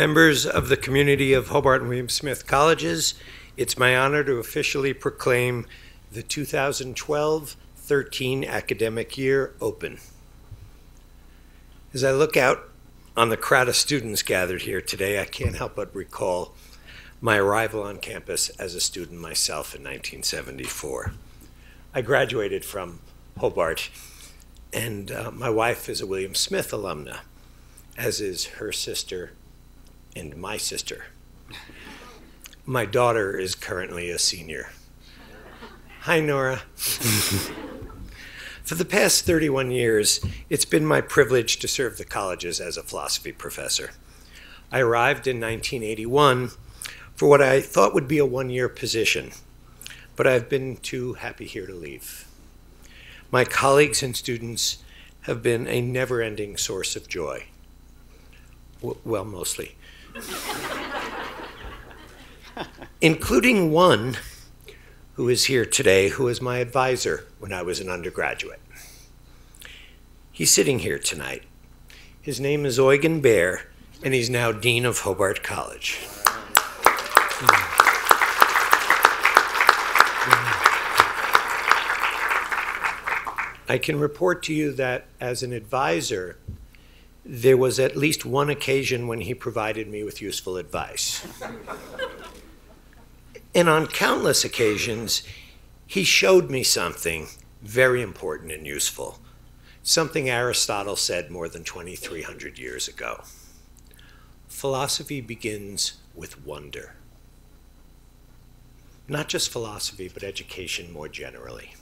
Members of the community of Hobart and William Smith Colleges, it's my honor to officially proclaim the 2012-13 academic year open. As I look out on the crowd of students gathered here today, I can't help but recall my arrival on campus as a student myself in 1974. I graduated from Hobart, and my wife is a William Smith alumna, as is her sister and my sister. My daughter is currently a senior. Hi, Nora. For the past 31 years, it's been my privilege to serve the colleges as a philosophy professor. I arrived in 1981 for what I thought would be a one-year position, but I've been too happy here to leave. My colleagues and students have been a never-ending source of joy. Well, mostly. Including one who is here today, who was my advisor when I was an undergraduate. He's sitting here tonight. His name is Eugen Baer, and he's now Dean of Hobart College. I can report to you that as an advisor, there was at least one occasion when he provided me with useful advice. And on countless occasions, he showed me something very important and useful, something Aristotle said more than 2,300 years ago. Philosophy begins with wonder. Not just philosophy, but education more generally.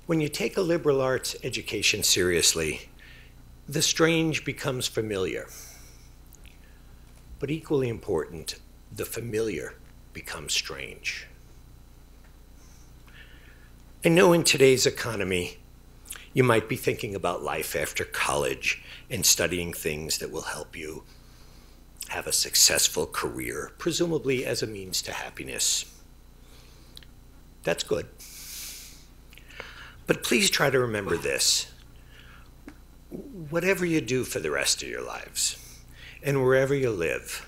When you take a liberal arts education seriously, the strange becomes familiar. But equally important, the familiar becomes strange. I know in today's economy, you might be thinking about life after college and studying things that will help you have a successful career, presumably as a means to happiness. That's good. But please try to remember this. Whatever you do for the rest of your lives, and wherever you live,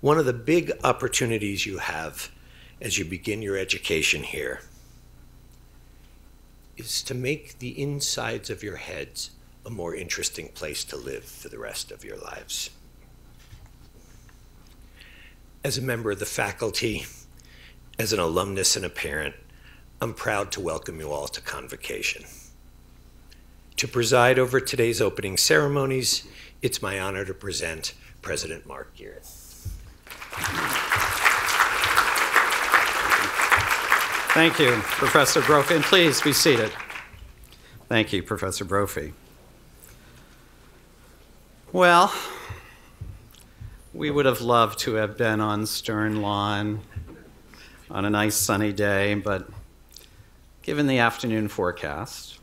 one of the big opportunities you have as you begin your education here is to make the insides of your heads a more interesting place to live for the rest of your lives. As a member of the faculty, as an alumnus and a parent, I'm proud to welcome you all to Convocation. To preside over today's opening ceremonies, it's my honor to present President Mark Gearin. Thank you, Professor Brophy, and please be seated. Thank you, Professor Brophy. Well, we would have loved to have been on Stern Lawn on a nice sunny day, but given the afternoon forecast,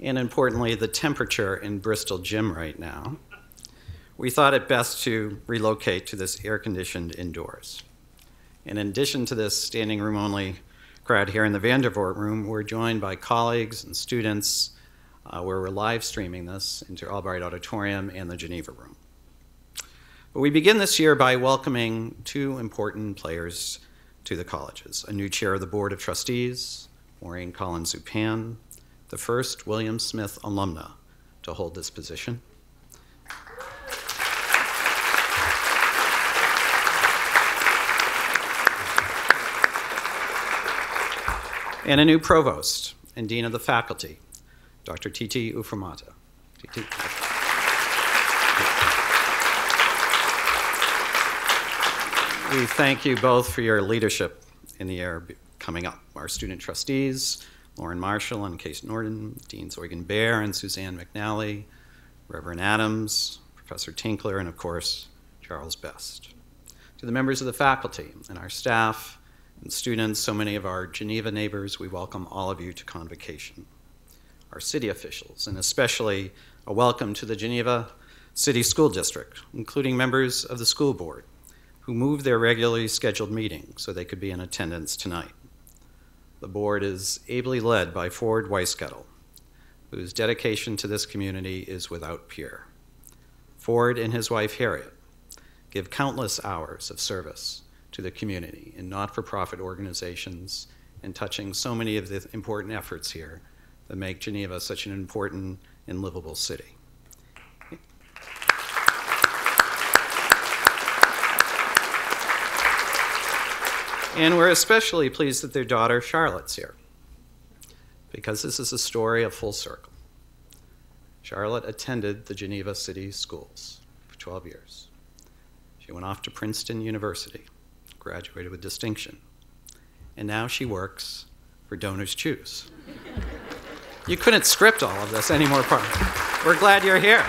and importantly, the temperature in Bristol Gym right now, we thought it best to relocate to this air-conditioned indoors. In addition to this standing room only crowd here in the Vandervort room, we're joined by colleagues and students where we're live streaming this into Albright Auditorium and the Geneva room. But we begin this year by welcoming two important players to the colleges: a new chair of the Board of Trustees, Maureen Collins-Zupan, the first William Smith alumna to hold this position. And a new provost and dean of the faculty, Dr. Titi Ufamata. Titi. We thank you both for your leadership in the year coming up. Our student trustees, Lauren Marshall and Case Norton, Deans Eugen Baer and Suzanne McNally, Reverend Adams, Professor Tinkler, and of course, Charles Best. To the members of the faculty and our staff and students, so many of our Geneva neighbors, we welcome all of you to Convocation. Our city officials, and especially a welcome to the Geneva City School District, including members of the school board, who moved their regularly scheduled meeting so they could be in attendance tonight. The board is ably led by Ford Weiskettel, whose dedication to this community is without peer. Ford and his wife Harriet give countless hours of service to the community in not-for-profit organizations and touching so many of the important efforts here that make Geneva such an important and livable city. And we're especially pleased that their daughter Charlotte's here, because this is a story of full circle. Charlotte attended the Geneva City Schools for 12 years. She went off to Princeton University, graduated with distinction, and now she works for Donors Choose. You couldn't script all of this any more part. We're glad you're here.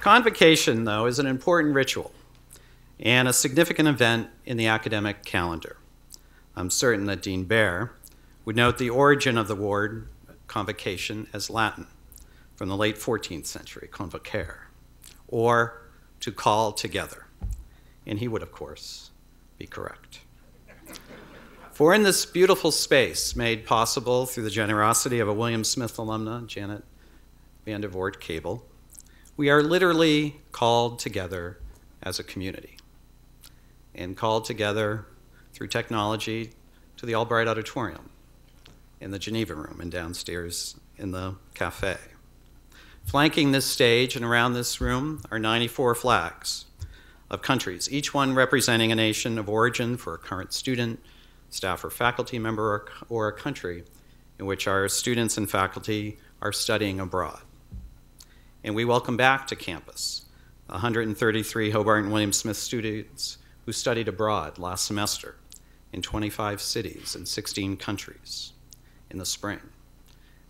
Convocation, though, is an important ritual and a significant event in the academic calendar. I'm certain that Dean Baer would note the origin of the word convocation as Latin, from the late 14th century, convocare, or to call together. And he would, of course, be correct. For in this beautiful space made possible through the generosity of a William Smith alumna, Janet Vandervort Cable, we are literally called together as a community, and called together through technology to the Albright Auditorium, in the Geneva Room, and downstairs in the cafe. Flanking this stage and around this room are 94 flags of countries, each one representing a nation of origin for a current student, staff or faculty member, or a country in which our students and faculty are studying abroad. And we welcome back to campus 133 Hobart and William Smith students who studied abroad last semester in 25 cities and 16 countries in the spring,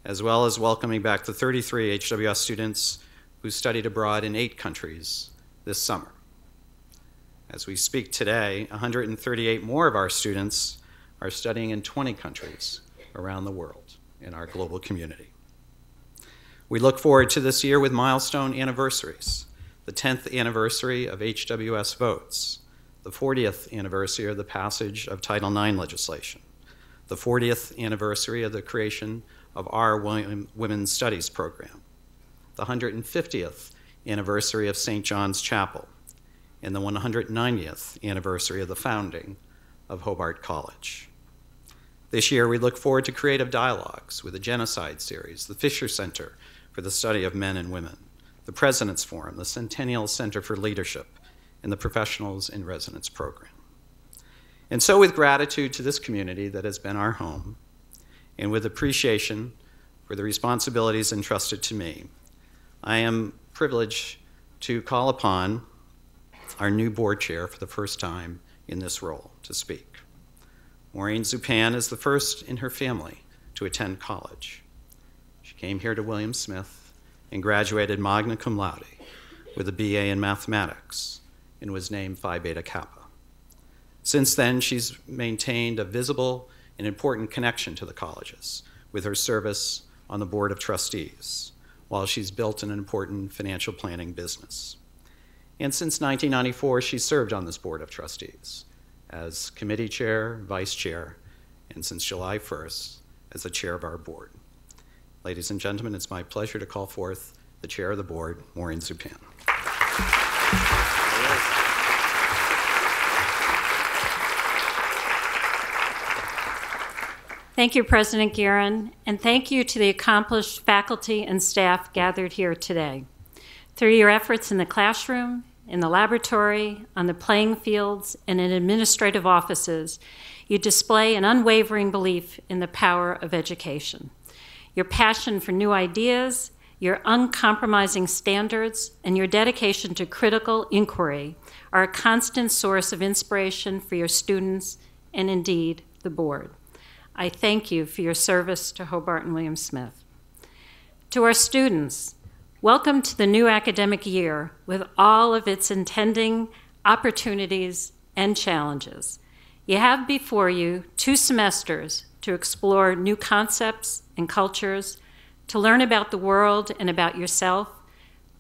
as well as welcoming back the 33 HWS students who studied abroad in 8 countries this summer. As we speak today, 138 more of our students are studying in 20 countries around the world in our global community. We look forward to this year with milestone anniversaries: the 10th anniversary of HWS votes, the 40th anniversary of the passage of Title IX legislation, the 40th anniversary of the creation of our Women's Studies program, the 150th anniversary of St. John's Chapel, and the 190th anniversary of the founding of Hobart College. This year, we look forward to creative dialogues with the Genocide Series, the Fisher Center for the Study of Men and Women, the President's Forum, the Centennial Center for Leadership, and the Professionals in Residence program. And so with gratitude to this community that has been our home, and with appreciation for the responsibilities entrusted to me, I am privileged to call upon our new board chair for the first time in this role to speak. Maureen Zupan is the first in her family to attend college. She came here to William Smith and graduated magna cum laude with a BA in mathematics and was named Phi Beta Kappa. Since then, she's maintained a visible and important connection to the colleges with her service on the Board of Trustees, while she's built an important financial planning business. And since 1994, she's served on this Board of Trustees as committee chair, vice chair, and since July 1st, as the chair of our board. Ladies and gentlemen, it's my pleasure to call forth the chair of the board, Maureen Zupan. Thank you, President Guerin, and thank you to the accomplished faculty and staff gathered here today. Through your efforts in the classroom, in the laboratory, on the playing fields, and in administrative offices, you display an unwavering belief in the power of education. Your passion for new ideas, your uncompromising standards, and your dedication to critical inquiry are a constant source of inspiration for your students and indeed the board. I thank you for your service to Hobart and William Smith. To our students, welcome to the new academic year with all of its intending opportunities and challenges. You have before you 2 semesters to explore new concepts and cultures, to learn about the world and about yourself,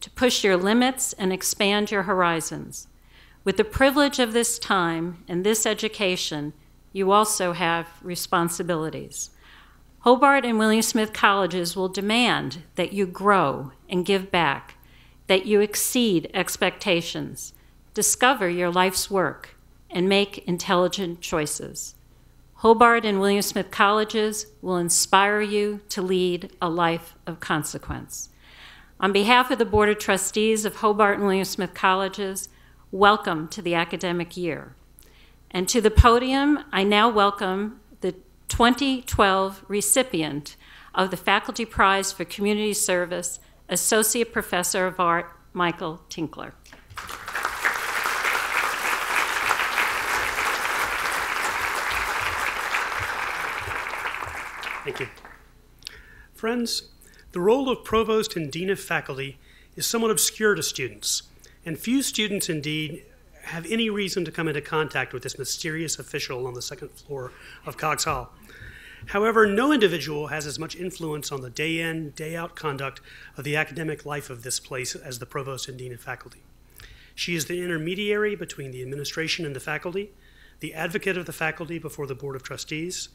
to push your limits and expand your horizons. With the privilege of this time and this education, you also have responsibilities. Hobart and William Smith colleges will demand that you grow and give back, that you exceed expectations, discover your life's work, and make intelligent choices. Hobart and William Smith colleges will inspire you to lead a life of consequence. On behalf of the Board of Trustees of Hobart and William Smith colleges, welcome to the academic year. And to the podium, I now welcome the 2012 recipient of the Faculty Prize for Community Service, Associate Professor of Art, Michael Tinkler. Thank you. Friends, the role of Provost and Dean of Faculty is somewhat obscure to students, and few students indeed have any reason to come into contact with this mysterious official on the second floor of Cox Hall. However, no individual has as much influence on the day-in, day-out conduct of the academic life of this place as the Provost and Dean of Faculty. She is the intermediary between the administration and the faculty, the advocate of the faculty before the Board of Trustees,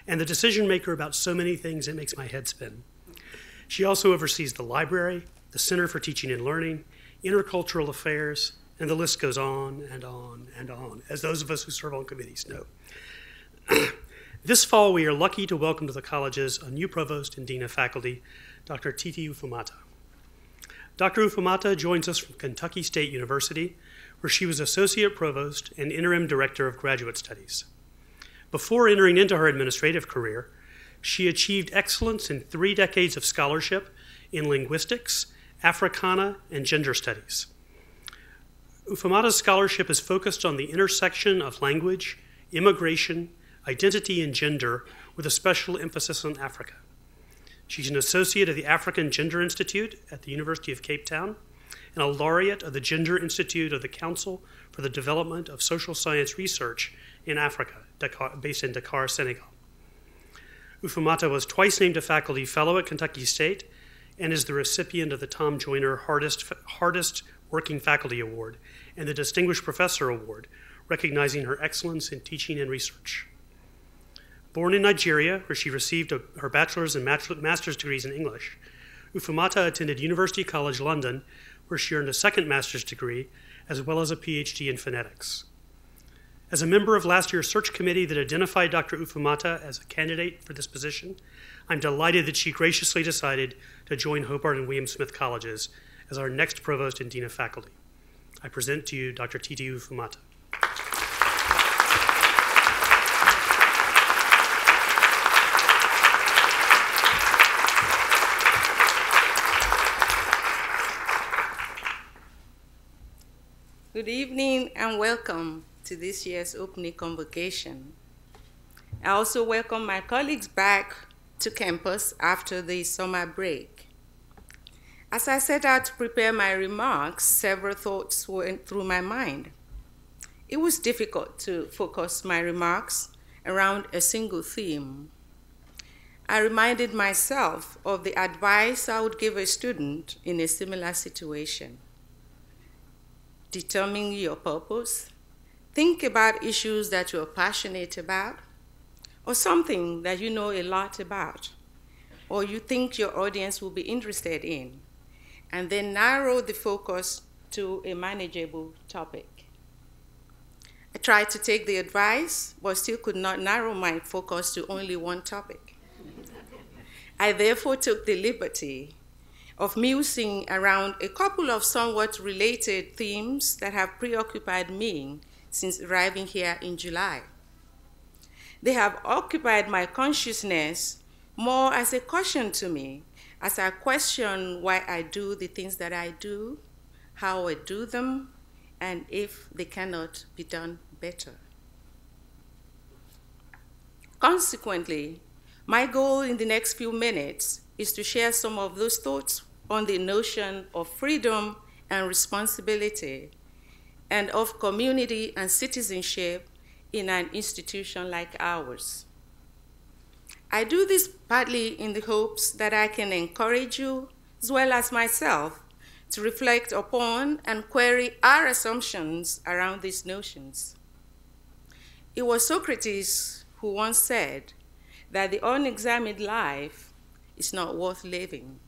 and the decision maker about so many things it makes my head spin. She also oversees the library, the Center for Teaching and Learning, intercultural affairs, and the list goes on and on and on, as those of us who serve on committees know. This fall, we are lucky to welcome to the colleges a new Provost and Dean of Faculty, Dr. Titi Ufumata. Dr. Ufumata joins us from Kentucky State University, where she was Associate Provost and Interim Director of Graduate Studies. Before entering into her administrative career, she achieved excellence in 3 decades of scholarship in linguistics, Africana, and gender studies. Ufumata's scholarship is focused on the intersection of language, immigration, identity, and gender, with a special emphasis on Africa. She's an associate of the African Gender Institute at the University of Cape Town and a laureate of the Gender Institute of the Council for the Development of Social Science Research in Africa, based in Dakar, Senegal. Ufumata was twice named a faculty fellow at Kentucky State and is the recipient of the Tom Joyner Hardest Working Faculty Award and the Distinguished Professor Award, recognizing her excellence in teaching and research. Born in Nigeria, where she received her bachelor's and master's degrees in English, Ufumata attended University College London, where she earned a second master's degree, as well as a PhD in phonetics. As a member of last year's search committee that identified Dr. Ufumata as a candidate for this position, I'm delighted that she graciously decided to join Hobart and William Smith colleges as our next Provost and Dean of Faculty. I present to you Dr. Titi Ufumata. Good evening and welcome to this year's opening convocation. I also welcome my colleagues back to campus after the summer break. As I set out to prepare my remarks, several thoughts went through my mind. It was difficult to focus my remarks around a single theme. I reminded myself of the advice I would give a student in a similar situation. Determine your purpose. Think about issues that you're passionate about, or something that you know a lot about, or you think your audience will be interested in, and then narrow the focus to a manageable topic. I tried to take the advice, but still could not narrow my focus to only one topic. I therefore took the liberty of musing around a couple of somewhat related themes that have preoccupied me since arriving here in July. They have occupied my consciousness more as a caution to me as I question why I do the things that I do, how I do them, and if they cannot be done better. Consequently, my goal in the next few minutes is to share some of those thoughts on the notion of freedom and responsibility, and of community and citizenship in an institution like ours. I do this partly in the hopes that I can encourage you, as well as myself, to reflect upon and query our assumptions around these notions. It was Socrates who once said that the unexamined life is not worth living.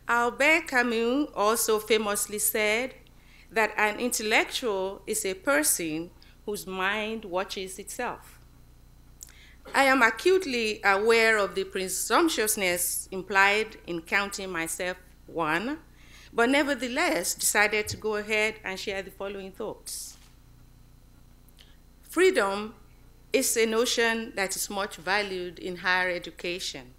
Albert Camus also famously said that an intellectual is a person whose mind watches itself. I am acutely aware of the presumptuousness implied in counting myself one, but nevertheless decided to go ahead and share the following thoughts. Freedom is a notion that is much valued in higher education.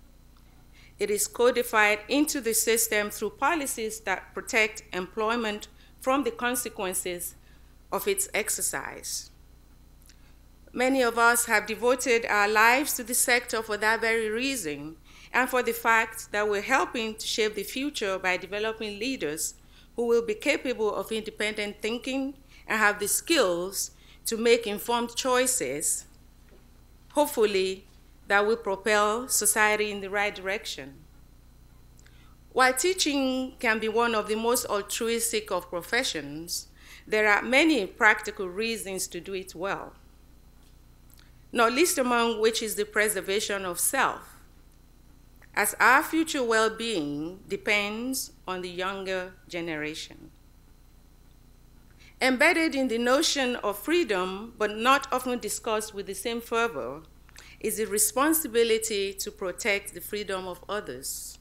It is codified into the system through policies that protect employment from the consequences of its exercise. Many of us have devoted our lives to the sector for that very reason, and for the fact that we're helping to shape the future by developing leaders who will be capable of independent thinking and have the skills to make informed choices, hopefully, that will propel society in the right direction. While teaching can be one of the most altruistic of professions, there are many practical reasons to do it well, not least among which is the preservation of self, as our future well-being depends on the younger generation. Embedded in the notion of freedom, but not often discussed with the same fervor, is the responsibility to protect the freedom of others.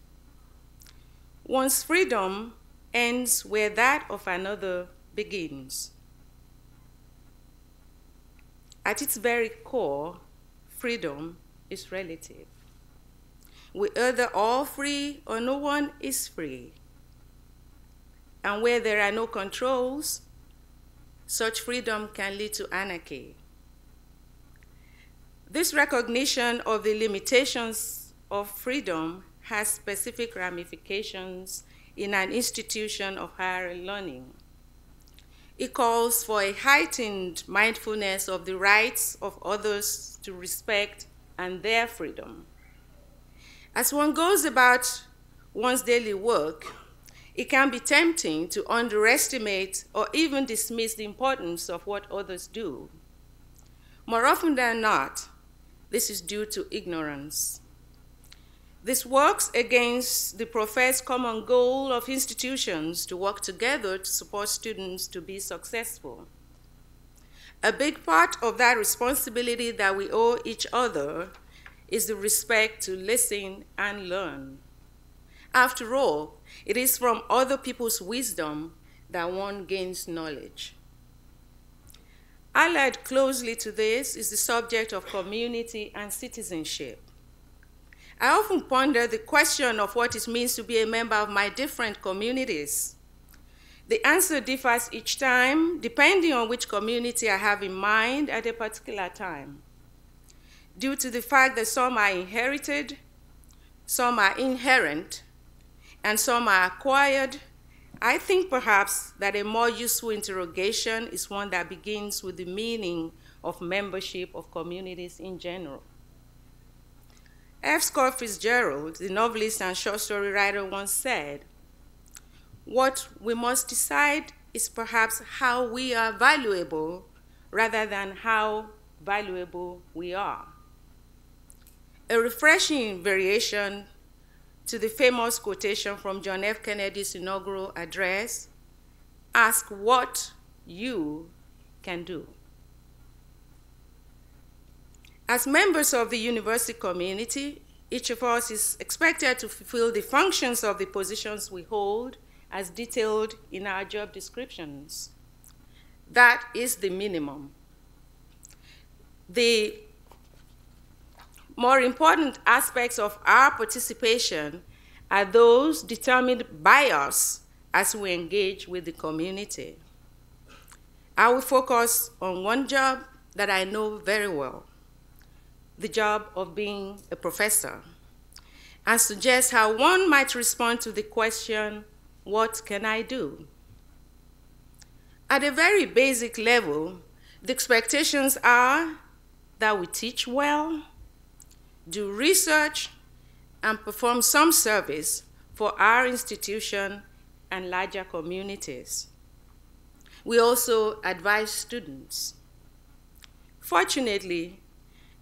One's freedom ends where that of another begins. At its very core, freedom is relative. We're either all free or no one is free. And where there are no controls, such freedom can lead to anarchy. This recognition of the limitations of freedom has specific ramifications in an institution of higher learning. It calls for a heightened mindfulness of the rights of others to respect and their freedom. As one goes about one's daily work, it can be tempting to underestimate or even dismiss the importance of what others do. More often than not, this is due to ignorance. This works against the professed common goal of institutions to work together to support students to be successful. A big part of that responsibility that we owe each other is the respect to listen and learn. After all, it is from other people's wisdom that one gains knowledge. Allied closely to this is the subject of community and citizenship. I often ponder the question of what it means to be a member of my different communities. The answer differs each time, depending on which community I have in mind at a particular time. Due to the fact that some are inherited, some are inherent, and some are acquired, I think perhaps that a more useful interrogation is one that begins with the meaning of membership of communities in general. F. Scott Fitzgerald, the novelist and short story writer, once said, "What we must decide is perhaps how we are valuable rather than how valuable we are." A refreshing variation to the famous quotation from John F. Kennedy's inaugural address, "Ask what you can do." As members of the university community, each of us is expected to fulfill the functions of the positions we hold as detailed in our job descriptions. That is the minimum. The more important aspects of our participation are those determined by us as we engage with the community. I will focus on one job that I know very well, the job of being a professor, and suggest how one might respond to the question, what can I do? At a very basic level, the expectations are that we teach well, do research, and perform some service for our institution and larger communities. We also advise students. Fortunately,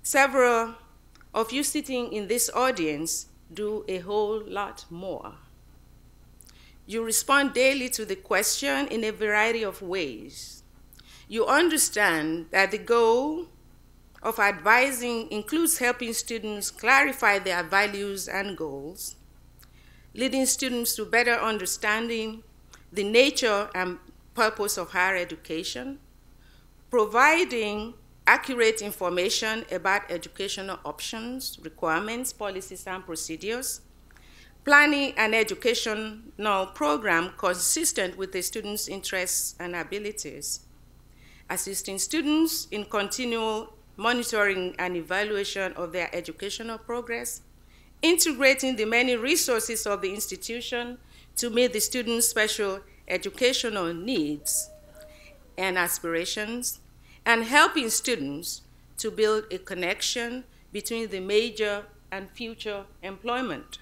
several of you sitting in this audience do a whole lot more. You respond daily to the question in a variety of ways. You understand that the goal of advising includes helping students clarify their values and goals, leading students to better understanding the nature and purpose of higher education, providing accurate information about educational options, requirements, policies, and procedures, planning an educational program consistent with the students' interests and abilities, assisting students in continual monitoring and evaluation of their educational progress, integrating the many resources of the institution to meet the students' special educational needs and aspirations, and helping students to build a connection between the major and future employment.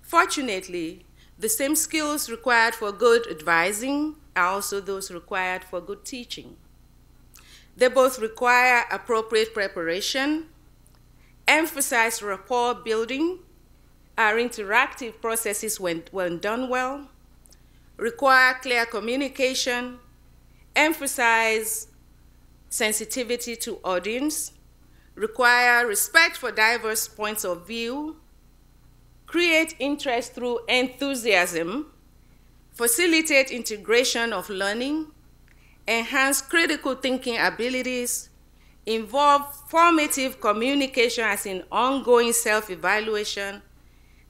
Fortunately, the same skills required for good advising are also those required for good teaching. They both require appropriate preparation, emphasize rapport building, are interactive processes when done well, require clear communication, emphasize sensitivity to audience, require respect for diverse points of view, create interest through enthusiasm, facilitate integration of learning, enhance critical thinking abilities, involve formative communication as in ongoing self-evaluation,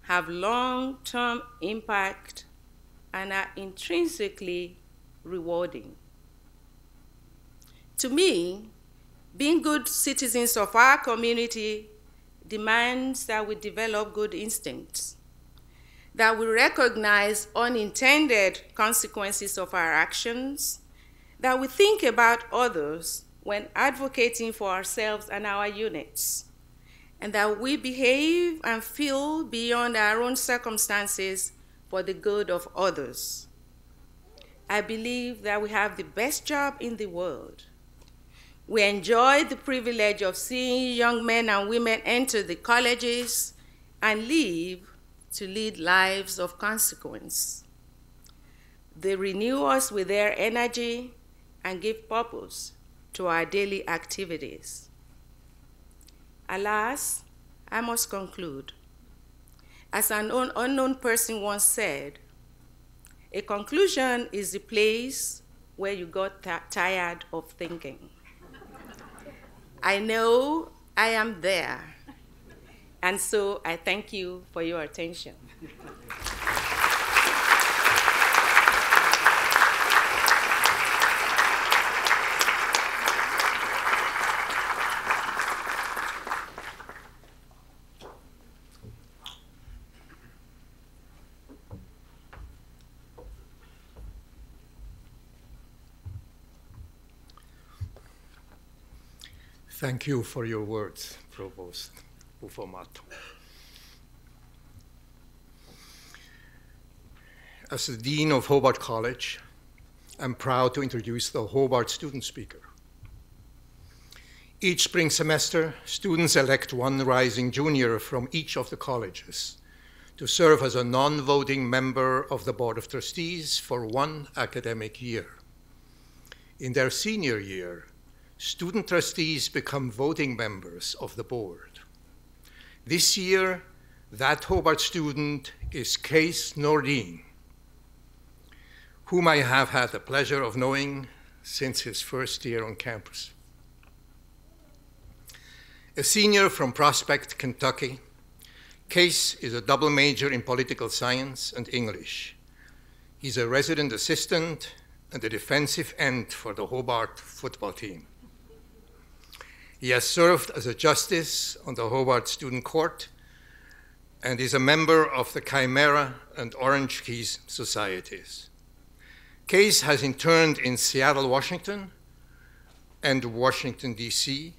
have long-term impact, and are intrinsically rewarding. To me, being good citizens of our community demands that we develop good instincts, that we recognize unintended consequences of our actions, that we think about others when advocating for ourselves and our units, and that we behave and feel beyond our own circumstances for the good of others. I believe that we have the best job in the world. We enjoy the privilege of seeing young men and women enter the colleges and leave to lead lives of consequence. They renew us with their energy and give purpose to our daily activities. Alas, I must conclude. As an unknown person once said, a conclusion is the place where you got tired of thinking. I know I am there, and so I thank you for your attention. Thank you for your words, Provost Ufomato. As the Dean of Hobart College, I'm proud to introduce the Hobart student speaker. Each spring semester, students elect one rising junior from each of the colleges to serve as a non-voting member of the Board of Trustees for one academic year. In their senior year, student trustees become voting members of the board. This year, that Hobart student is Case Nordin, whom I have had the pleasure of knowing since his first year on campus. A senior from Prospect, Kentucky, Case is a double major in political science and English. He's a resident assistant and a defensive end for the Hobart football team. He has served as a justice on the Hobart Student Court and is a member of the Chimera and Orange Keys societies. Case has interned in Seattle, Washington, and Washington, D.C.,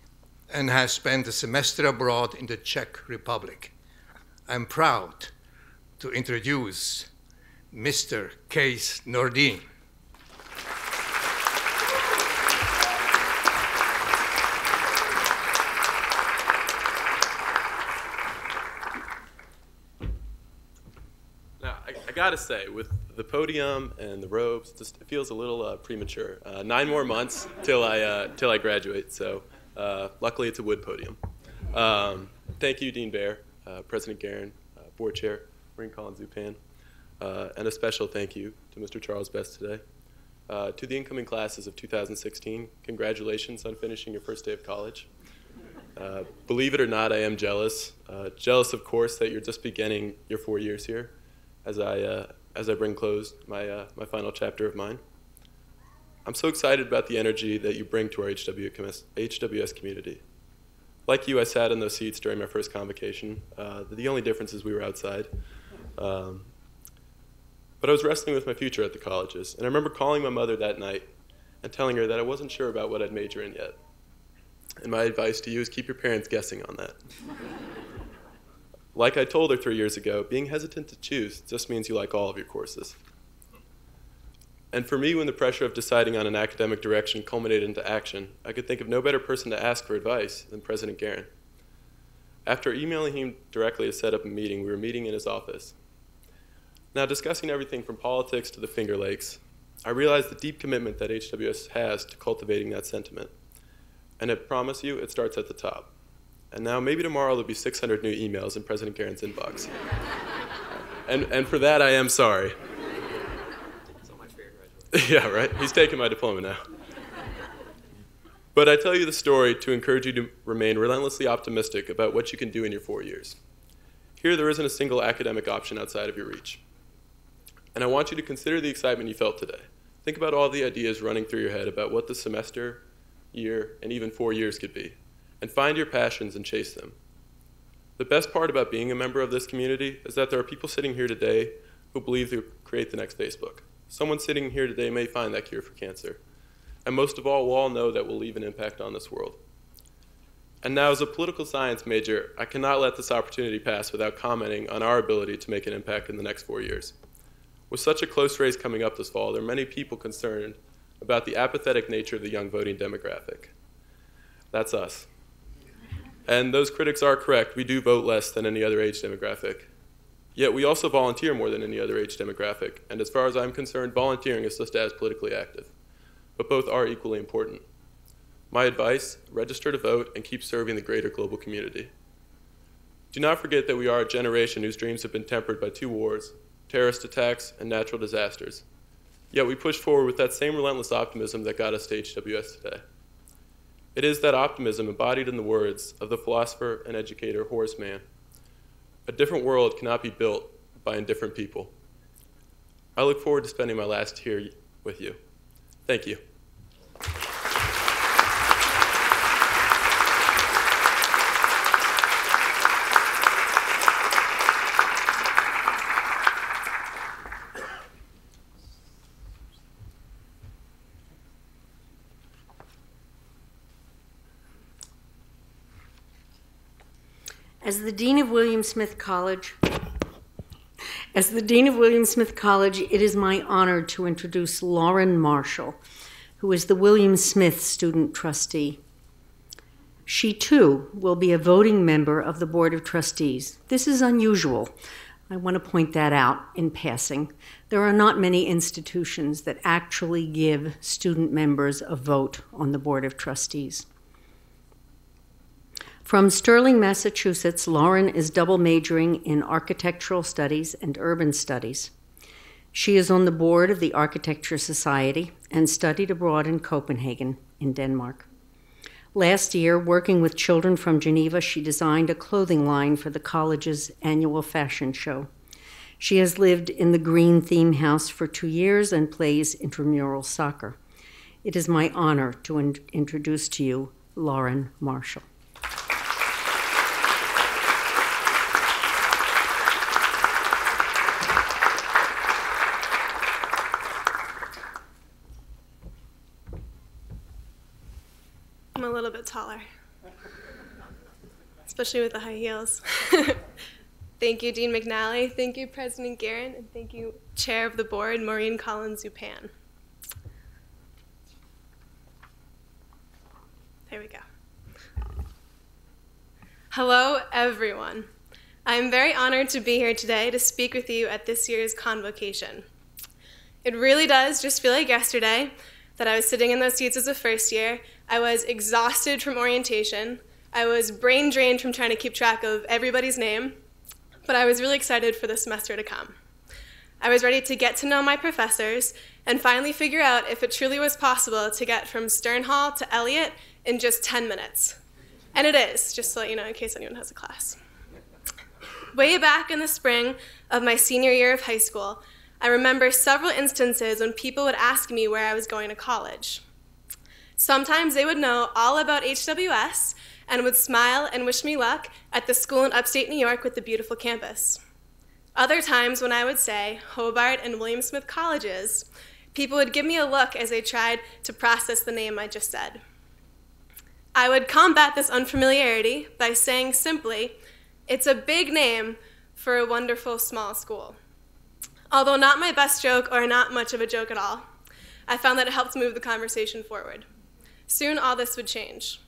and has spent a semester abroad in the Czech Republic. I'm proud to introduce Mr. Case Nordin. gotta say, with the podium and the robes, it feels a little premature. 9 more months till I graduate, so luckily it's a wood podium. Thank you, Dean Baer, President Guerin, Board Chair Maureen Collins-Zupan, and a special thank you to Mr. Charles Best today. To the incoming classes of 2016, congratulations on finishing your first day of college. Believe it or not, I am jealous. Jealous, of course, that you're just beginning your 4 years here as I bring close my final chapter of mine. I'm so excited about the energy that you bring to our HWS community. Like you, I sat in those seats during my first convocation. The only difference is we were outside. But I was wrestling with my future at the colleges, and I remember calling my mother that night and telling her that I wasn't sure about what I'd major in yet. And my advice to you is keep your parents guessing on that. Like I told her 3 years ago, being hesitant to choose just means you like all of your courses. And for me, when the pressure of deciding on an academic direction culminated into action, I could think of no better person to ask for advice than President Guerin. After emailing him directly to set up a meeting, we were meeting in his office. Now, discussing everything from politics to the Finger Lakes, I realized the deep commitment that HWS has to cultivating that sentiment. And I promise you, it starts at the top. And now, maybe tomorrow, there'll be 600 new emails in President Guerin's inbox. and for that, I am sorry. Yeah, right? He's taking my diploma now. But I tell you the story to encourage you to remain relentlessly optimistic about what you can do in your 4 years. Here, there isn't a single academic option outside of your reach. And I want you to consider the excitement you felt today. Think about all the ideas running through your head about what the semester, year, and even 4 years could be. And find your passions and chase them. The best part about being a member of this community is that there are people sitting here today who believe they'll create the next Facebook. Someone sitting here today may find that cure for cancer. And most of all, we'll all know that we'll leave an impact on this world. And now, as a political science major, I cannot let this opportunity pass without commenting on our ability to make an impact in the next 4 years. With such a close race coming up this fall, there are many people concerned about the apathetic nature of the young voting demographic. That's us. And those critics are correct. We do vote less than any other age demographic. Yet we also volunteer more than any other age demographic, and as far as I'm concerned, volunteering is just as politically active. But both are equally important. My advice, register to vote and keep serving the greater global community. Do not forget that we are a generation whose dreams have been tempered by 2 wars, terrorist attacks, and natural disasters. Yet we push forward with that same relentless optimism that got us to HWS today. It is that optimism embodied in the words of the philosopher and educator Horace Mann. A different world cannot be built by indifferent people. I look forward to spending my last year with you. Thank you. As the Dean of William Smith College, it is my honor to introduce Lauren Marshall, who is the William Smith Student Trustee. She, too, will be a voting member of the Board of Trustees. This is unusual. I want to point that out in passing. There are not many institutions that actually give student members a vote on the Board of Trustees. From Sterling, Massachusetts, Lauren is double majoring in architectural studies and urban studies. She is on the board of the Architecture Society and studied abroad in Copenhagen, in Denmark. Last year, working with children from Geneva, she designed a clothing line for the college's annual fashion show. She has lived in the Green Theme House for 2 years and plays intramural soccer. It is my honor to introduce to you Lauren Marshall. I'm a little bit taller, especially with the high heels. Thank you, Dean McNally. Thank you, President Guerin. And thank you, Chair of the Board, Maureen Collins-Zupan. There we go. Hello, everyone. I'm very honored to be here today to speak with you at this year's Convocation. It really does just feel like yesterday that I was sitting in those seats as a first year. I was exhausted from orientation. I was brain drained from trying to keep track of everybody's name, but I was really excited for the semester to come. I was ready to get to know my professors and finally figure out if it truly was possible to get from Stern Hall to Elliott in just 10 minutes. And it is, just to let you know in case anyone has a class. Way back in the spring of my senior year of high school, I remember several instances when people would ask me where I was going to college. Sometimes they would know all about HWS and would smile and wish me luck at the school in upstate New York with the beautiful campus. Other times when I would say Hobart and William Smith colleges, people would give me a look as they tried to process the name I just said. I would combat this unfamiliarity by saying simply, it's a big name for a wonderful small school. Although not my best joke or not much of a joke at all, I found that it helped move the conversation forward. Soon all this would change.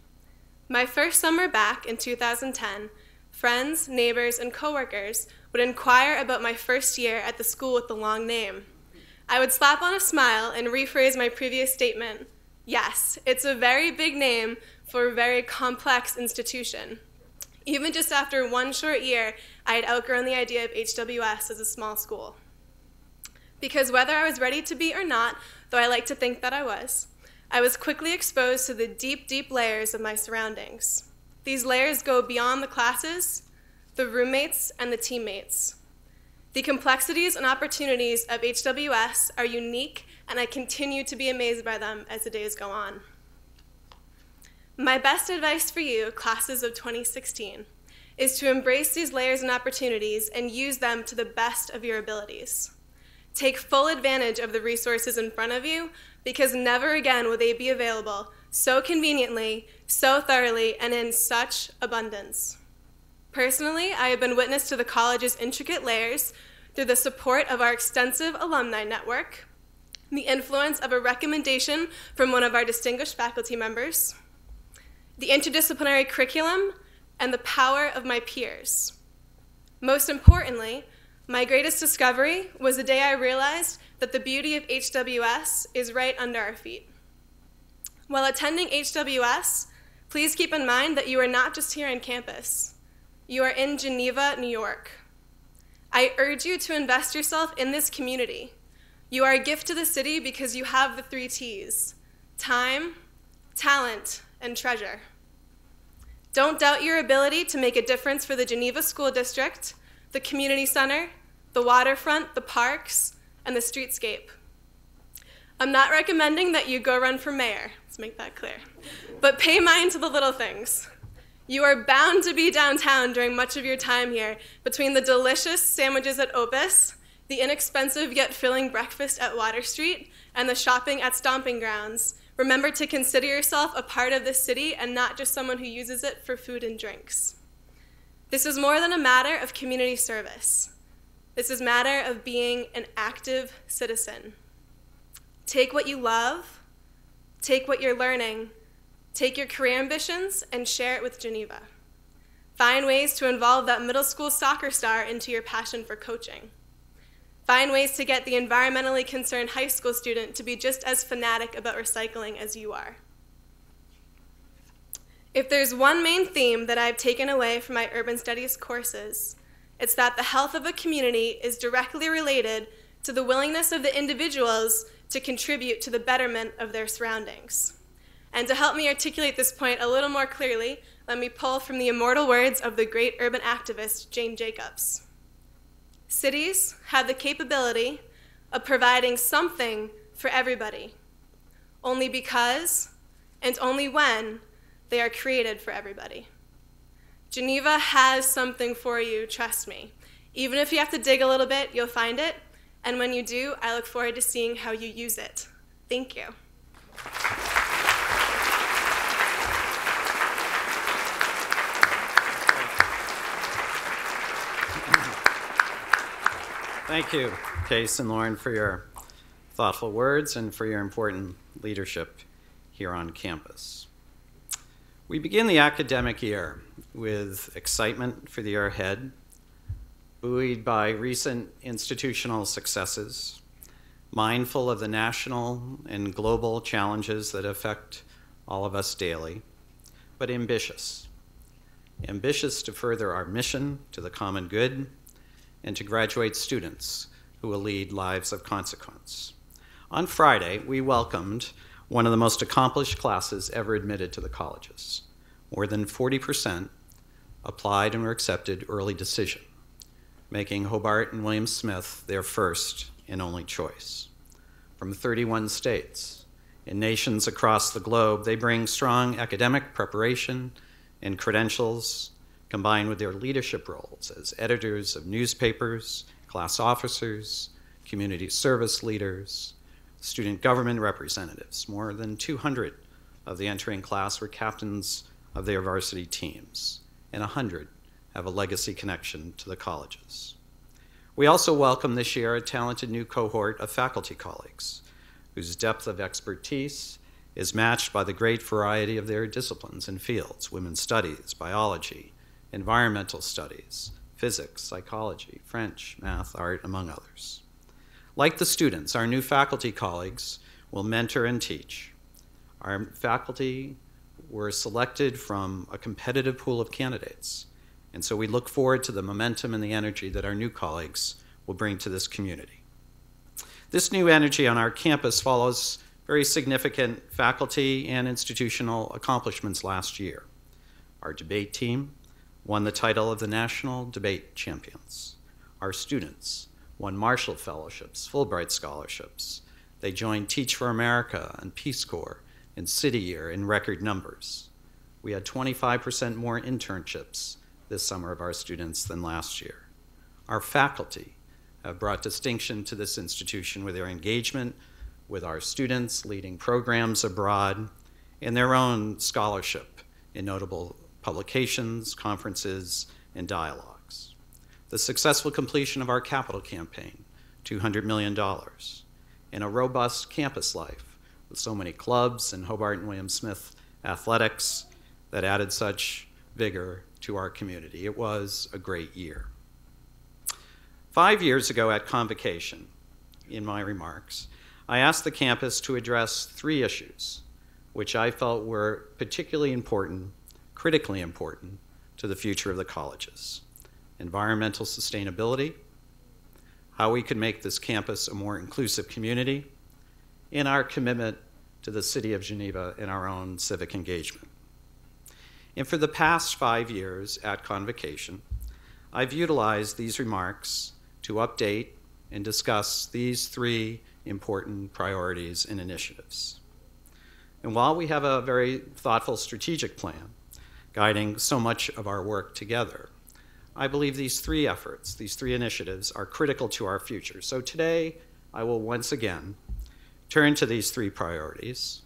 My first summer back in 2010, friends, neighbors, and coworkers would inquire about my first year at the school with the long name. I would slap on a smile and rephrase my previous statement. Yes, it's a very big name for a very complex institution. Even just after one short year, I had outgrown the idea of HWS as a small school. Because whether I was ready to be or not, though I like to think that I was quickly exposed to the deep, deep layers of my surroundings. These layers go beyond the classes, the roommates, and the teammates. The complexities and opportunities of HWS are unique, and I continue to be amazed by them as the days go on. My best advice for you, classes of 2016, is to embrace these layers and opportunities and use them to the best of your abilities. Take full advantage of the resources in front of you, because never again will they be available so conveniently, so thoroughly, and in such abundance. Personally, I have been witness to the college's intricate layers through the support of our extensive alumni network, the influence of a recommendation from one of our distinguished faculty members, the interdisciplinary curriculum, and the power of my peers. Most importantly, my greatest discovery was the day I realized that the beauty of HWS is right under our feet. While attending HWS, please keep in mind that you are not just here on campus. You are in Geneva, New York. I urge you to invest yourself in this community. You are a gift to the city because you have the 3 T's: time, talent, and treasure. Don't doubt your ability to make a difference for the Geneva School District, the community center, the waterfront, the parks, and the streetscape. I'm not recommending that you go run for mayor, let's make that clear, but pay mind to the little things. You are bound to be downtown during much of your time here, between the delicious sandwiches at Opus, the inexpensive yet filling breakfast at Water Street, and the shopping at Stomping Grounds. Remember to consider yourself a part of this city and not just someone who uses it for food and drinks. This is more than a matter of community service. This is a matter of being an active citizen. Take what you love, take what you're learning, take your career ambitions, and share it with Geneva. Find ways to involve that middle school soccer star into your passion for coaching. Find ways to get the environmentally concerned high school student to be just as fanatic about recycling as you are. If there's one main theme that I've taken away from my urban studies courses, it's that the health of a community is directly related to the willingness of the individuals to contribute to the betterment of their surroundings. And to help me articulate this point a little more clearly, let me pull from the immortal words of the great urban activist Jane Jacobs. Cities have the capability of providing something for everybody, only because and only when they are created for everybody. Geneva has something for you, trust me. Even if you have to dig a little bit, you'll find it. And when you do, I look forward to seeing how you use it. Thank you. Thank you, Case and Lauren, for your thoughtful words and for your important leadership here on campus. We begin the academic year with excitement for the year ahead, Buoyed by recent institutional successes, mindful of the national and global challenges that affect all of us daily, but ambitious. Ambitious to further our mission to the common good and to graduate students who will lead lives of consequence. On Friday, we welcomed one of the most accomplished classes ever admitted to the colleges. More than 40% applied and were accepted early decision, making Hobart and William Smith their first and only choice. From 31 states and nations across the globe, they bring strong academic preparation and credentials combined with their leadership roles as editors of newspapers, class officers, community service leaders, student government representatives. More than 200 of the entering class were captains of their varsity teams, and 100 have a legacy connection to the colleges. We also welcome this year a talented new cohort of faculty colleagues whose depth of expertise is matched by the great variety of their disciplines and fields: women's studies, biology, environmental studies, physics, psychology, French, math, art, among others. Like the students, our new faculty colleagues will mentor and teach. Our faculty were selected from a competitive pool of candidates, and so we look forward to the momentum and the energy that our new colleagues will bring to this community. This new energy on our campus follows very significant faculty and institutional accomplishments last year. Our debate team won the title of the National Debate Champions. Our students won Marshall Fellowships, Fulbright Scholarships. They joined Teach for America and Peace Corps and City Year in record numbers. We had 25% more internships this summer of our students than last year. Our faculty have brought distinction to this institution with their engagement with our students, leading programs abroad, and their own scholarship in notable publications, conferences, and dialogues. The successful completion of our capital campaign, $200 million, and a robust campus life with so many clubs and Hobart and William Smith athletics that added such vigor to our community. It was a great year. 5 years ago at Convocation, in my remarks, I asked the campus to address 3 issues which I felt were particularly important, critically important, to the future of the colleges: environmental sustainability, how we could make this campus a more inclusive community, and our commitment to the city of Geneva and our own civic engagement. And for the past 5 years at Convocation, I've utilized these remarks to update and discuss these 3 important priorities and initiatives. And while we have a very thoughtful strategic plan guiding so much of our work together, I believe these 3 efforts, these 3 initiatives, are critical to our future. So today, I will once again turn to these 3 priorities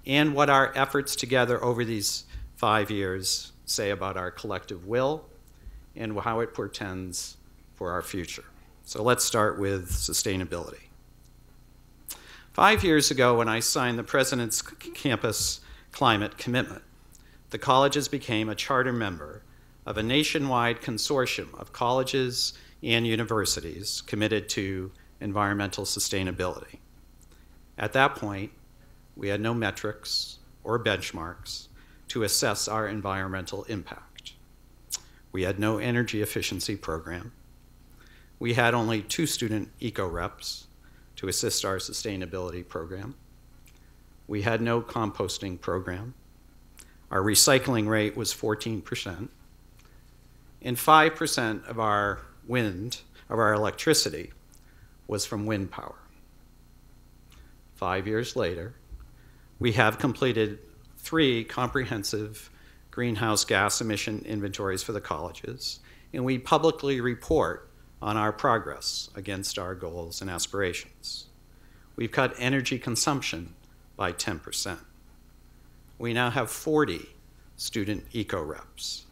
and what our efforts together over these 5 years say about our collective will and how it portends for our future. So let's start with sustainability. 5 years ago, when I signed the President's Campus Climate Commitment, the colleges became a charter member of a nationwide consortium of colleges and universities committed to environmental sustainability. At that point, we had no metrics or benchmarks to assess our environmental impact. We had no energy efficiency program. We had only 2 student eco-reps to assist our sustainability program. We had no composting program. Our recycling rate was 14%. And 5% of our electricity was from wind power. 5 years later, we have completed 3 comprehensive greenhouse gas emission inventories for the colleges, and we publicly report on our progress against our goals and aspirations. We've cut energy consumption by 10%. We now have 40 student eco-reps.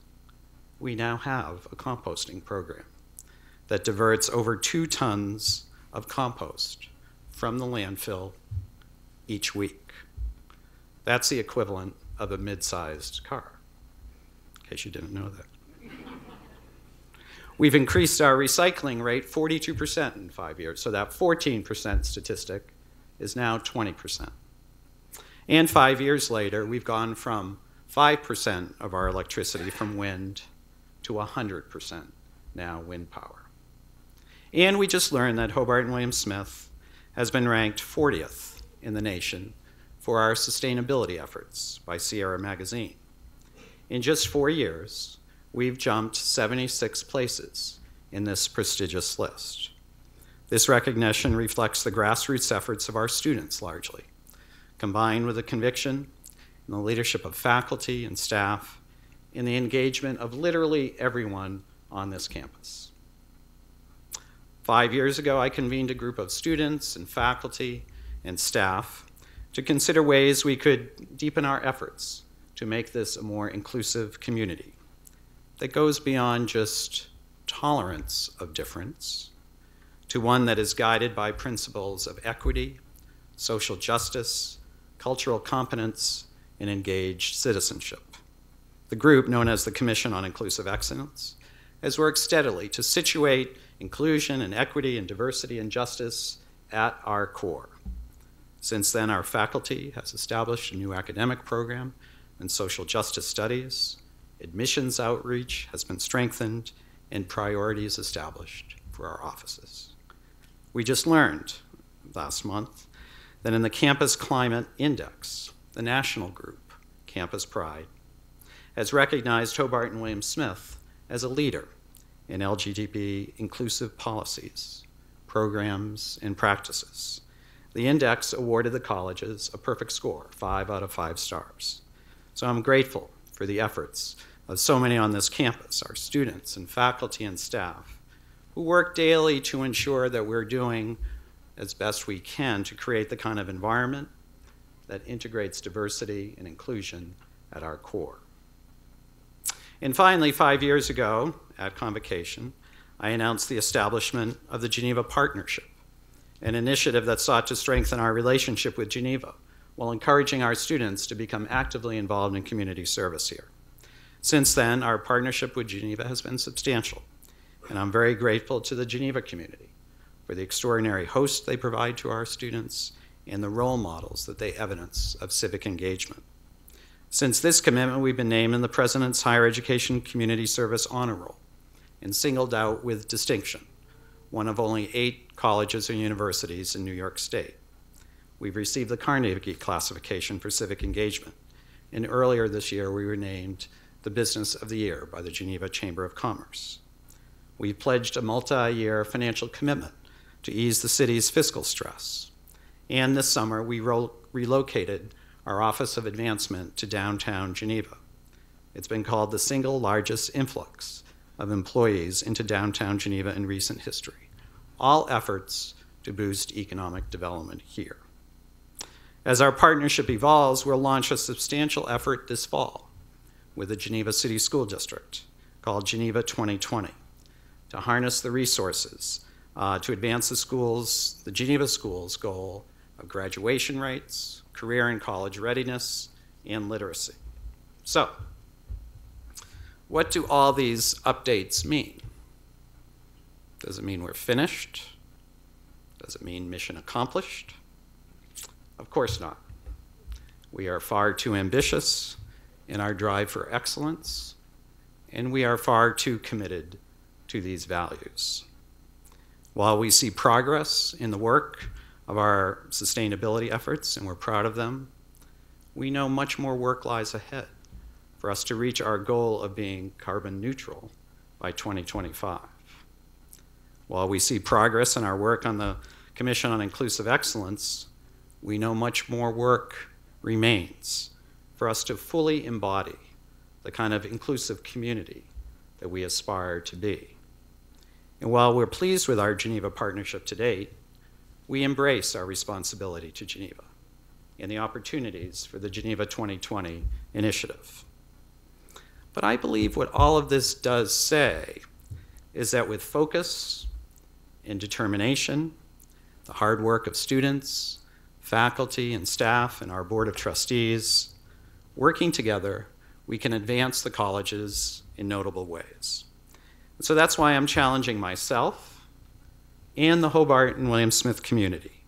We now have a composting program that diverts over 2 tons of compost from the landfill each week. That's the equivalent of a mid-sized car, in case you didn't know that. We've increased our recycling rate 42% in 5 years, so that 14% statistic is now 20%. And 5 years later, we've gone from 5% of our electricity from wind to 100% now wind power. And we just learned that Hobart and William Smith has been ranked 40th in the nation for our sustainability efforts by Sierra Magazine. In just 4 years, we've jumped 76 places in this prestigious list. This recognition reflects the grassroots efforts of our students largely, combined with the conviction and the leadership of faculty and staff and the engagement of literally everyone on this campus. 5 years ago, I convened a group of students and faculty and staff to consider ways we could deepen our efforts to make this a more inclusive community that goes beyond just tolerance of difference to one that is guided by principles of equity, social justice, cultural competence, and engaged citizenship. The group, known as the Commission on Inclusive Excellence, has worked steadily to situate inclusion and equity and diversity and justice at our core. Since then, our faculty has established a new academic program in social justice studies, admissions outreach has been strengthened, and priorities established for our offices. We just learned last month that in the Campus Climate Index, the national group, Campus Pride, has recognized Hobart and William Smith as a leader in LGBT inclusive policies, programs, and practices. The index awarded the colleges a perfect score, 5 out of 5 stars. So I'm grateful for the efforts of so many on this campus, our students and faculty and staff, who work daily to ensure that we're doing as best we can to create the kind of environment that integrates diversity and inclusion at our core. And finally, 5 years ago at Convocation, I announced the establishment of the Geneva Partnership, an initiative that sought to strengthen our relationship with Geneva while encouraging our students to become actively involved in community service here. Since then, our partnership with Geneva has been substantial, and I'm very grateful to the Geneva community for the extraordinary host they provide to our students and the role models that they evidence of civic engagement. Since this commitment, we've been named in the President's Higher Education Community Service Honor Roll and singled out with distinction, one of only 8 colleges and universities in New York State. We've received the Carnegie classification for civic engagement, and earlier this year we were named the Business of the Year by the Geneva Chamber of Commerce. We pledged a multi-year financial commitment to ease the city's fiscal stress, and this summer we relocated our Office of Advancement to downtown Geneva. It's been called the single largest influx of employees into downtown Geneva in recent history, all efforts to boost economic development here. As our partnership evolves, we'll launch a substantial effort this fall with the Geneva City School District called Geneva 2020 to harness the resources to advance the Geneva Schools' goal of graduation rates, career and college readiness, and literacy. So, what do all these updates mean? Does it mean we're finished? Does it mean mission accomplished? Of course not. We are far too ambitious in our drive for excellence, and we are far too committed to these values. While we see progress in the work of our sustainability efforts, and we're proud of them, we know much more work lies ahead for us to reach our goal of being carbon neutral by 2025. While we see progress in our work on the Commission on Inclusive Excellence, we know much more work remains for us to fully embody the kind of inclusive community that we aspire to be. And while we're pleased with our Geneva partnership to date, we embrace our responsibility to Geneva and the opportunities for the Geneva 2020 initiative. But I believe what all of this does say is that with focus and determination, the hard work of students, faculty and staff, and our Board of Trustees, working together, we can advance the colleges in notable ways. So that's why I'm challenging myself and the Hobart and William Smith community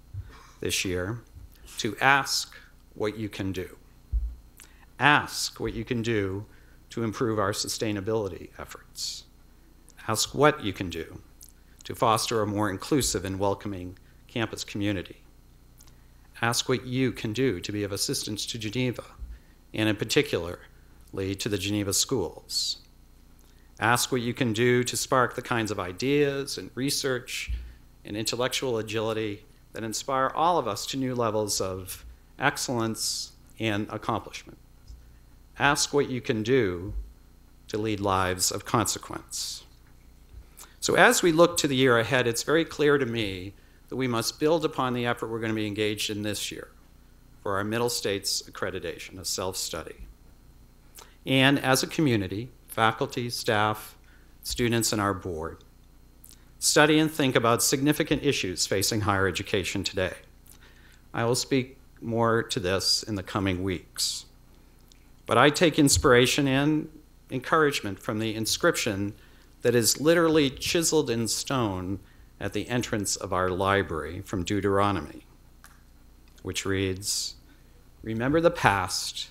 this year to ask what you can do. Ask what you can do to improve our sustainability efforts. Ask what you can do to foster a more inclusive and welcoming campus community. Ask what you can do to be of assistance to Geneva, and in particularly to the Geneva schools. Ask what you can do to spark the kinds of ideas and research and intellectual agility that inspire all of us to new levels of excellence and accomplishment. Ask what you can do to lead lives of consequence. So as we look to the year ahead, it's very clear to me that we must build upon the effort we're going to be engaged in this year for our Middle States accreditation, a self-study. And as a community, faculty, staff, students, and our board, study and think about significant issues facing higher education today. I will speak more to this in the coming weeks. But I take inspiration and encouragement from the inscription that is literally chiseled in stone at the entrance of our library from Deuteronomy, which reads, "Remember the past,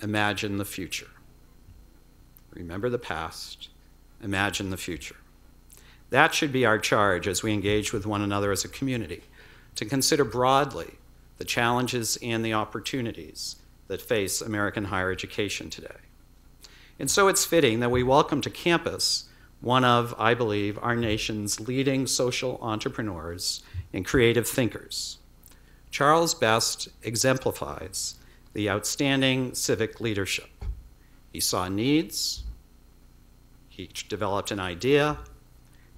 imagine the future." Remember the past, imagine the future. That should be our charge as we engage with one another as a community, to consider broadly the challenges and the opportunities that face American higher education today. And so it's fitting that we welcome to campus one of, I believe, our nation's leading social entrepreneurs and creative thinkers. Charles Best exemplifies the outstanding civic leadership. He saw needs, he developed an idea,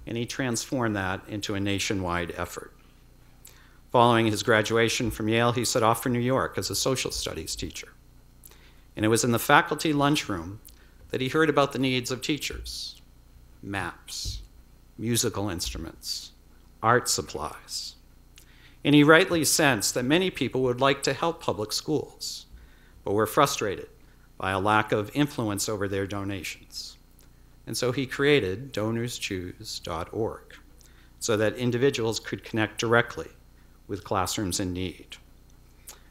and he transformed that into a nationwide effort. Following his graduation from Yale, he set off for New York as a social studies teacher. And it was in the faculty lunchroom that he heard about the needs of teachers: maps, musical instruments, art supplies. And he rightly sensed that many people would like to help public schools, but were frustrated by a lack of influence over their donations. And so he created DonorsChoose.org so that individuals could connect directly with classrooms in need.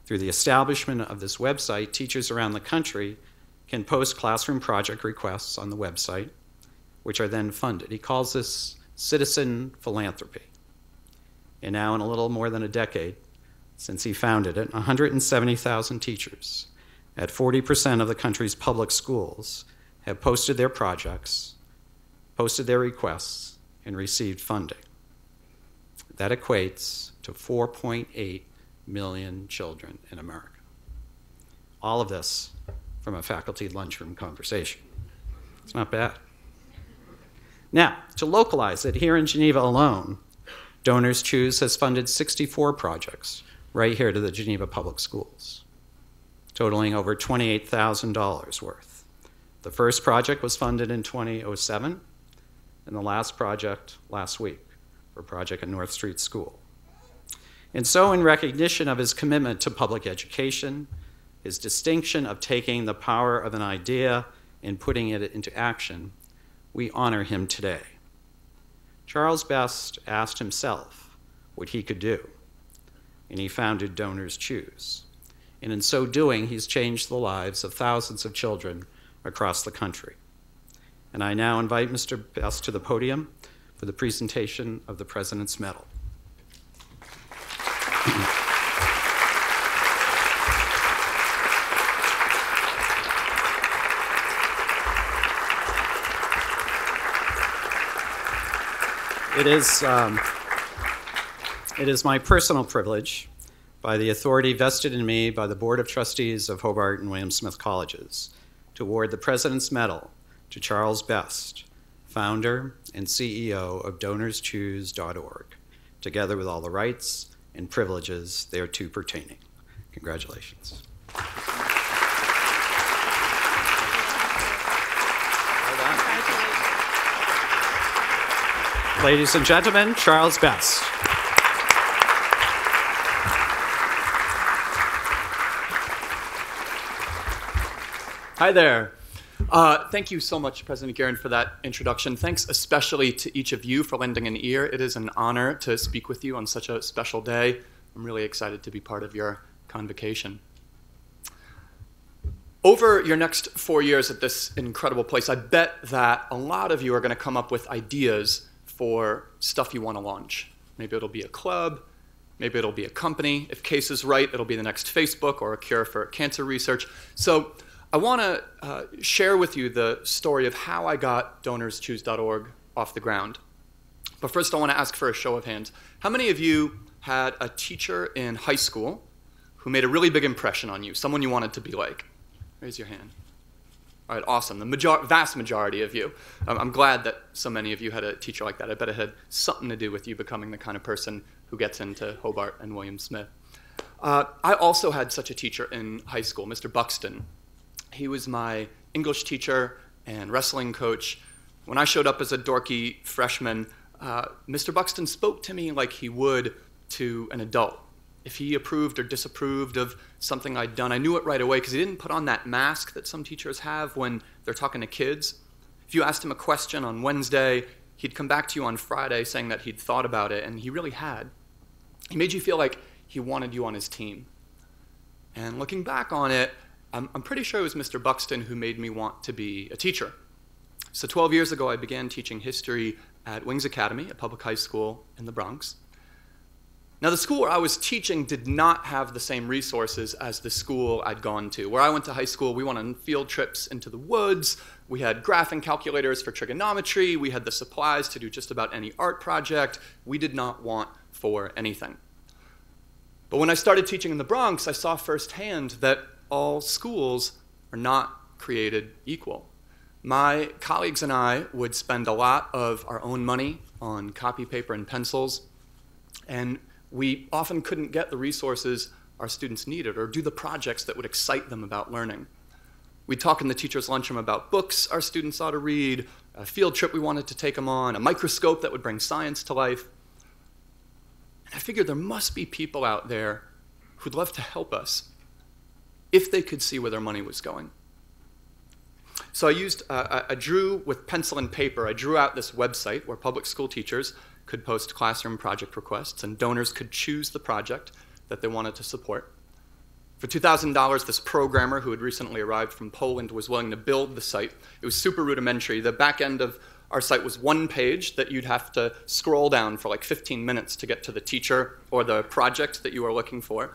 Through the establishment of this website, teachers around the country can post classroom project requests on the website, which are then funded. He calls this citizen philanthropy. And now, in a little more than a decade since he founded it, 170,000 teachers at 40% of the country's public schools have posted their projects, posted their requests, and received funding. That equates to 4.8 million children in America. All of this from a faculty lunchroom conversation. It's not bad. Now, to localize it, here in Geneva alone, Donors Choose has funded 64 projects right here to the Geneva Public Schools, totaling over $28,000 worth. The first project was funded in 2007, and the last project last week, for a project at North Street School. And so, in recognition of his commitment to public education, his distinction of taking the power of an idea and putting it into action, we honor him today. Charles Best asked himself what he could do, and he founded Donors Choose. And in so doing, he's changed the lives of thousands of children across the country. And I now invite Mr. Best to the podium for the presentation of the President's Medal. It is my personal privilege, by the authority vested in me by the Board of Trustees of Hobart and William Smith Colleges, to award the President's Medal to Charles Best, founder and CEO of DonorsChoose.org, together with all the rights and privileges thereto pertaining. Congratulations. Ladies and gentlemen, Charles Best. Hi there. Thank you so much, President Guerin, for that introduction. Thanks especially to each of you for lending an ear. It is an honor to speak with you on such a special day. I'm really excited to be part of your convocation. Over your next 4 years at this incredible place, I bet that a lot of you are going to come up with ideas for stuff you want to launch. Maybe it'll be a club, maybe it'll be a company. If Case is right, it'll be the next Facebook or a cure for cancer research. So I want to share with you the story of how I got DonorsChoose.org off the ground. But first I want to ask for a show of hands. How many of you had a teacher in high school who made a really big impression on you, someone you wanted to be like? Raise your hand. All right, awesome. The vast majority of you. I'm glad that so many of you had a teacher like that. I bet it had something to do with you becoming the kind of person who gets into Hobart and William Smith. I also had such a teacher in high school, Mr. Buxton. He was my English teacher and wrestling coach. When I showed up as a dorky freshman, Mr. Buxton spoke to me like he would to an adult. If he approved or disapproved of something I'd done, I knew it right away because he didn't put on that mask that some teachers have when they're talking to kids. If you asked him a question on Wednesday, he'd come back to you on Friday saying that he'd thought about it, and he really had. He made you feel like he wanted you on his team. And looking back on it, I'm pretty sure it was Mr. Buxton who made me want to be a teacher. So 12 years ago, I began teaching history at Wings Academy, a public high school in the Bronx. Now, the school where I was teaching did not have the same resources as the school I'd gone to. Where I went to high school, we went on field trips into the woods. We had graphing calculators for trigonometry. We had the supplies to do just about any art project. We did not want for anything. But when I started teaching in the Bronx, I saw firsthand that all schools are not created equal. My colleagues and I would spend a lot of our own money on copy paper and pencils, and we often couldn't get the resources our students needed or do the projects that would excite them about learning. We'd talk in the teacher's lunchroom about books our students ought to read, a field trip we wanted to take them on, a microscope that would bring science to life. And I figured there must be people out there who'd love to help us if they could see where their money was going. So I drew with pencil and paper, I drew out this website where public school teachers could post classroom project requests, and donors could choose the project that they wanted to support. For $2,000, this programmer who had recently arrived from Poland was willing to build the site. It was super rudimentary. The back end of our site was one page that you'd have to scroll down for like 15 minutes to get to the teacher or the project that you were looking for.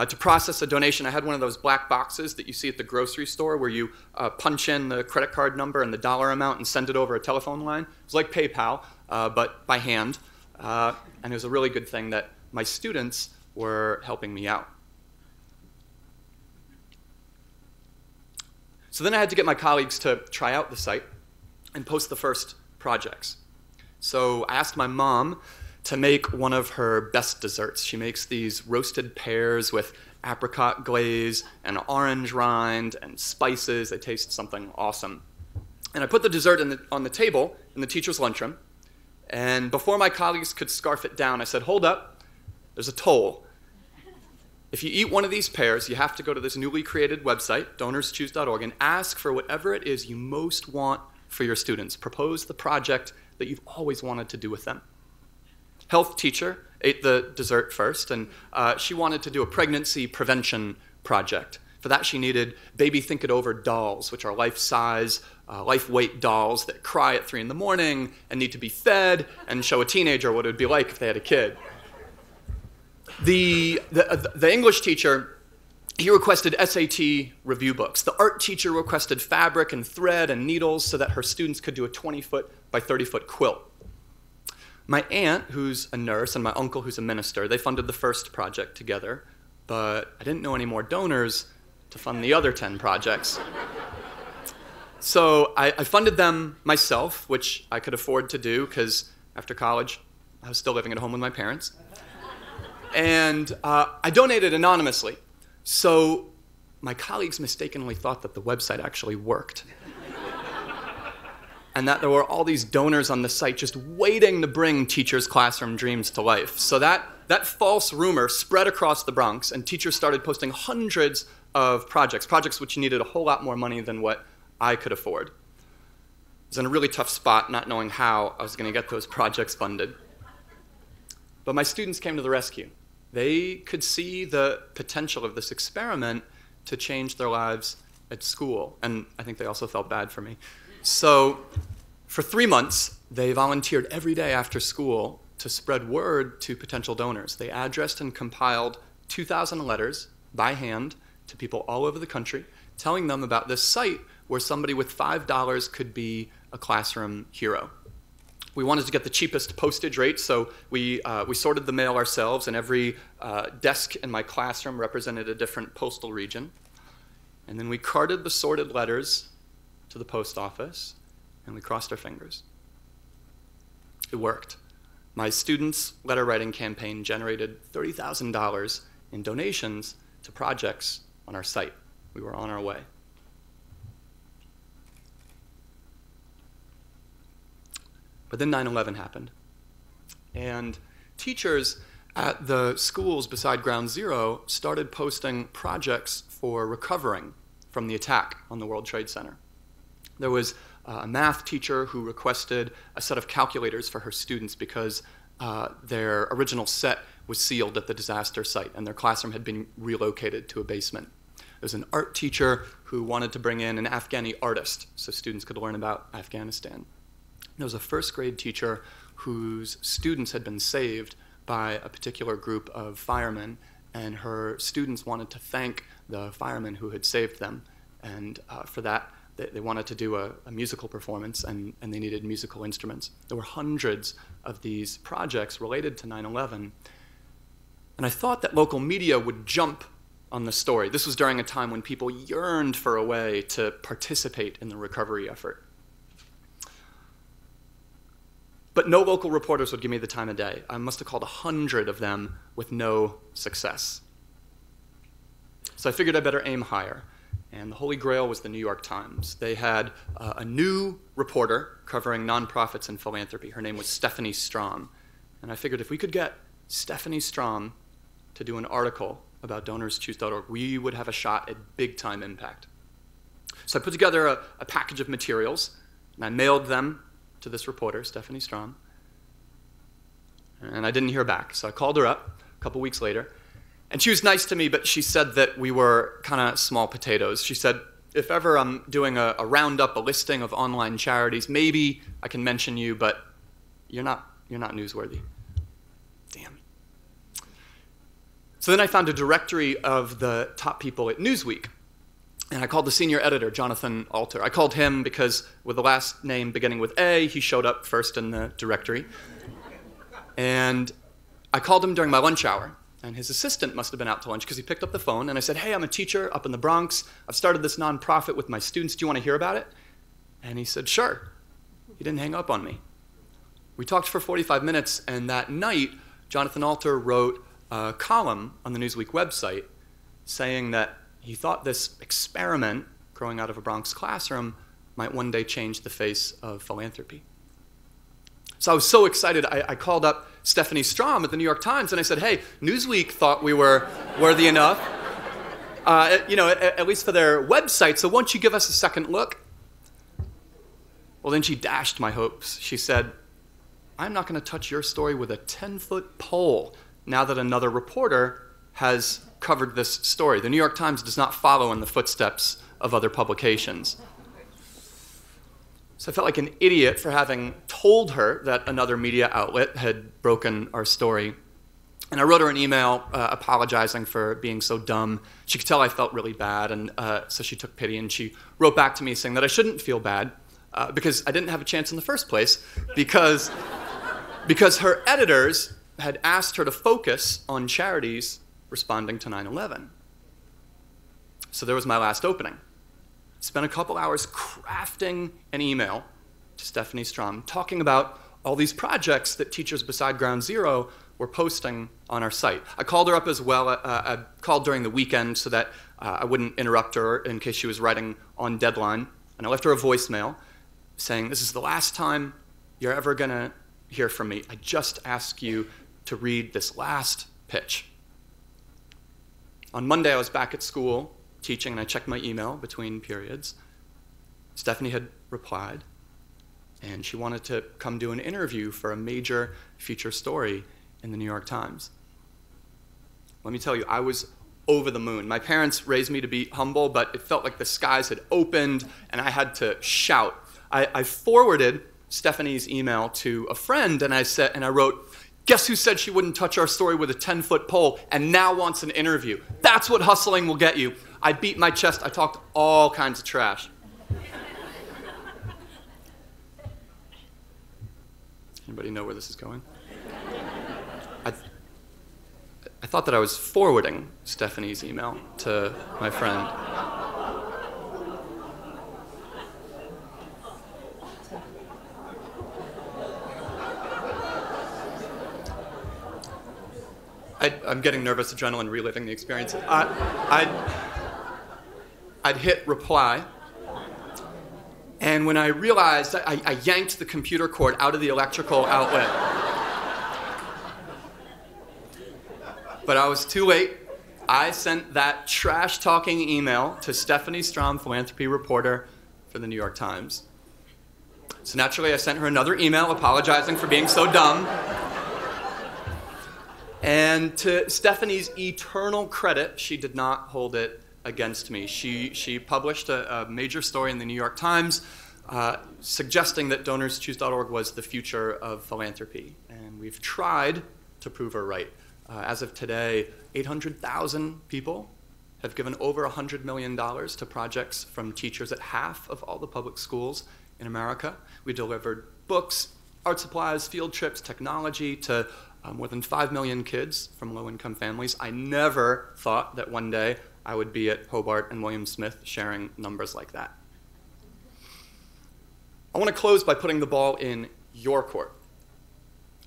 To process a donation, I had one of those black boxes that you see at the grocery store where you punch in the credit card number and the dollar amount and send it over a telephone line. It was like PayPal, but by hand. And it was a really good thing that my students were helping me out. So then I had to get my colleagues to try out the site and post the first projects. So I asked my mom to make one of her best desserts. She makes these roasted pears with apricot glaze and orange rind and spices. They taste something awesome. And I put the dessert on the table in the teacher's lunchroom, and before my colleagues could scarf it down, I said, hold up, there's a toll. If you eat one of these pears, you have to go to this newly created website, DonorsChoose.org, and ask for whatever it is you most want for your students. Propose the project that you've always wanted to do with them. Health teacher ate the dessert first, and she wanted to do a pregnancy prevention project. For that, she needed baby think it over dolls, which are life-size, life-weight dolls that cry at 3 in the morning and need to be fed and show a teenager what it would be like if they had a kid. The English teacher, he requested SAT review books. The art teacher requested fabric and thread and needles so that her students could do a 20-foot by 30-foot quilt. My aunt, who's a nurse, and my uncle, who's a minister, they funded the first project together, but I didn't know any more donors to fund the other 10 projects. So I funded them myself, which I could afford to do because after college, I was still living at home with my parents. And I donated anonymously. So my colleagues mistakenly thought that the website actually worked. And that there were all these donors on the site just waiting to bring teachers' classroom dreams to life. So that false rumor spread across the Bronx, and teachers started posting hundreds of projects which needed a whole lot more money than what I could afford. I was in a really tough spot, not knowing how I was going to get those projects funded. But my students came to the rescue. They could see the potential of this experiment to change their lives at school, and I think they also felt bad for me. So for 3 months, they volunteered every day after school to spread word to potential donors. They addressed and compiled 2,000 letters by hand to people all over the country, telling them about this site where somebody with $5 could be a classroom hero. We wanted to get the cheapest postage rate, so we sorted the mail ourselves, and every desk in my classroom represented a different postal region. And then we carted the sorted letters to the post office, and we crossed our fingers. It worked. My students' letter writing campaign generated $30,000 in donations to projects on our site. We were on our way. But then 9/11 happened, and teachers at the schools beside Ground Zero started posting projects for recovering from the attack on the World Trade Center. There was a math teacher who requested a set of calculators for her students because their original set was sealed at the disaster site and their classroom had been relocated to a basement. There was an art teacher who wanted to bring in an Afghani artist so students could learn about Afghanistan. There was a first grade teacher whose students had been saved by a particular group of firemen, and her students wanted to thank the firemen who had saved them. And for that, they wanted to do a musical performance, and they needed musical instruments. There were hundreds of these projects related to 9/11. And I thought that local media would jump on the story. This was during a time when people yearned for a way to participate in the recovery effort. But no local reporters would give me the time of day. I must have called 100 of them with no success. So I figured I'd better aim higher. And the Holy Grail was the New York Times. They had a new reporter covering nonprofits and philanthropy. Her name was Stephanie Strom. And I figured if we could get Stephanie Strom to do an article about DonorsChoose.org, we would have a shot at big-time impact. So I put together a package of materials, and I mailed them to this reporter, Stephanie Strom. And I didn't hear back, so I called her up a couple weeks later. And she was nice to me, but she said that we were kind of small potatoes. She said, if ever I'm doing a roundup, a listing of online charities, maybe I can mention you, but you're not newsworthy. Damn. So then I found a directory of the top people at Newsweek. And I called the senior editor, Jonathan Alter. I called him because with the last name beginning with A, he showed up first in the directory. And I called him during my lunch hour. And his assistant must have been out to lunch because he picked up the phone. And I said, hey, I'm a teacher up in the Bronx. I've started this nonprofit with my students. Do you want to hear about it? And he said, sure. He didn't hang up on me. We talked for 45 minutes. And that night, Jonathan Alter wrote a column on the Newsweek website saying that he thought this experiment growing out of a Bronx classroom might one day change the face of philanthropy. So I was so excited, I called up Stephanie Strom at the New York Times, and I said, hey, Newsweek thought we were worthy enough, at least for their website, so won't you give us a second look? Well, then she dashed my hopes. She said, I'm not going to touch your story with a 10-foot pole now that another reporter has covered this story. The New York Times does not follow in the footsteps of other publications. So I felt like an idiot for having told her that another media outlet had broken our story. And I wrote her an email apologizing for being so dumb. She could tell I felt really bad, and so she took pity, and she wrote back to me saying that I shouldn't feel bad because I didn't have a chance in the first place because her editors had asked her to focus on charities responding to 9/11. So there was my last opening. Spent a couple hours crafting an email to Stephanie Strom talking about all these projects that teachers beside Ground Zero were posting on our site. I called her up as well. I called during the weekend so that I wouldn't interrupt her in case she was writing on deadline. And I left her a voicemail saying, this is the last time you're ever going to hear from me. I just ask you to read this last pitch. On Monday, I was back at school teaching, and I checked my email between periods. Stephanie had replied, and she wanted to come do an interview for a major feature story in the New York Times. Let me tell you, I was over the moon. My parents raised me to be humble, but it felt like the skies had opened and I had to shout. I forwarded Stephanie's email to a friend and I wrote, "Guess who said she wouldn't touch our story with a 10-foot pole and now wants an interview? That's what hustling will get you." I beat my chest. I talked all kinds of trash. Anybody know where this is going? I thought that I was forwarding Stephanie's email to my friend. I'm getting nervous, adrenaline, reliving the experience. I'd hit reply, and when I realized, I yanked the computer cord out of the electrical outlet. But I was too late. I sent that trash-talking email to Stephanie Strom, philanthropy reporter for the New York Times. So naturally, I sent her another email apologizing for being so dumb. And to Stephanie's eternal credit, she did not hold it against me. She published a major story in the New York Times suggesting that DonorsChoose.org was the future of philanthropy. And we've tried to prove her right. As of today, 800,000 people have given over $100 million to projects from teachers at half of all the public schools in America. We delivered books, art supplies, field trips, technology to more than 5 million kids from low-income families. I never thought that one day I would be at Hobart and William Smith sharing numbers like that. I want to close by putting the ball in your court.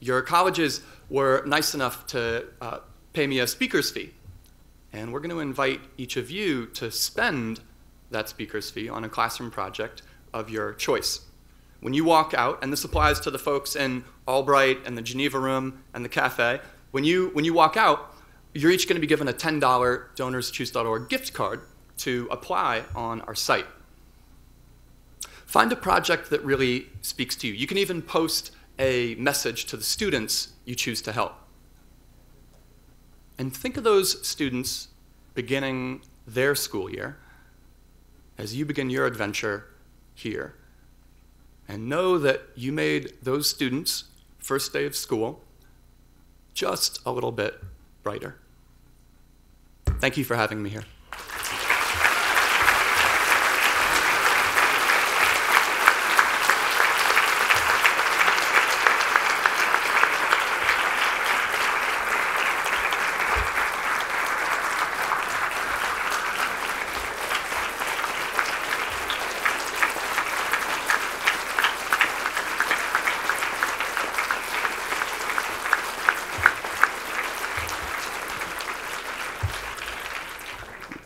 Your colleges were nice enough to pay me a speaker's fee, and we're going to invite each of you to spend that speaker's fee on a classroom project of your choice. When you walk out, and this applies to the folks in Albright and the Geneva Room and the cafe, when you walk out, you're each going to be given a $10 DonorsChoose.org gift card to apply on our site. Find a project that really speaks to you. You can even post a message to the students you choose to help. And think of those students beginning their school year as you begin your adventure here. And know that you made those students' first day of school just a little bit brighter. Thank you for having me here.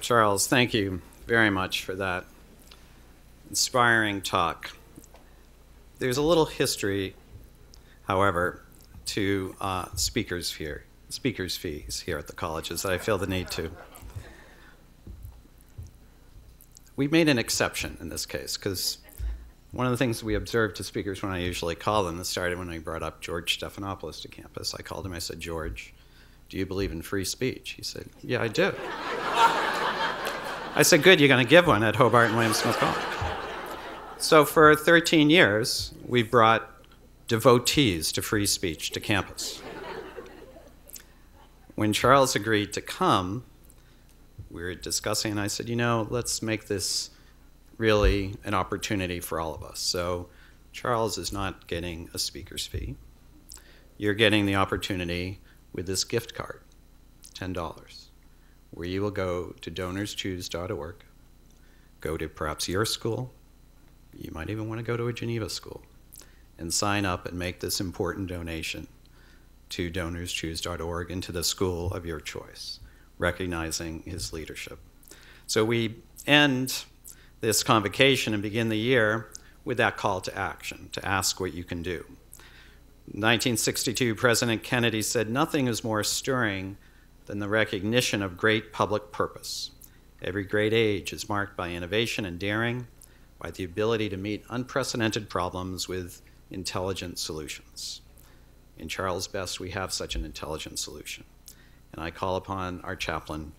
Charles, thank you very much for that inspiring talk. There's a little history, however, to speakers' fees here at the colleges that I feel the need to. We made an exception in this case because one of the things we observed to speakers when I usually call them, this started when I brought up George Stephanopoulos to campus. I called him, I said, "George, do you believe in free speech?" He said, "Yeah, I do." I said, "Good, you're going to give one at Hobart and William Smith College." So for 13 years, we brought devotees to free speech to campus. When Charles agreed to come, we were discussing, and I said, let's make this really an opportunity for all of us. So Charles is not getting a speaker's fee. You're getting the opportunity with this gift card, $10. Where you will go to DonorsChoose.org, go to perhaps your school, you might even want to go to a Geneva school, and sign up and make this important donation to DonorsChoose.org and to the school of your choice, recognizing his leadership. So we end this convocation and begin the year with that call to action, to ask what you can do. In 1962, President Kennedy said, "Nothing is more stirring than the recognition of great public purpose. Every great age is marked by innovation and daring, by the ability to meet unprecedented problems with intelligent solutions. In Charles Best, we have such an intelligent solution. And I call upon our chaplain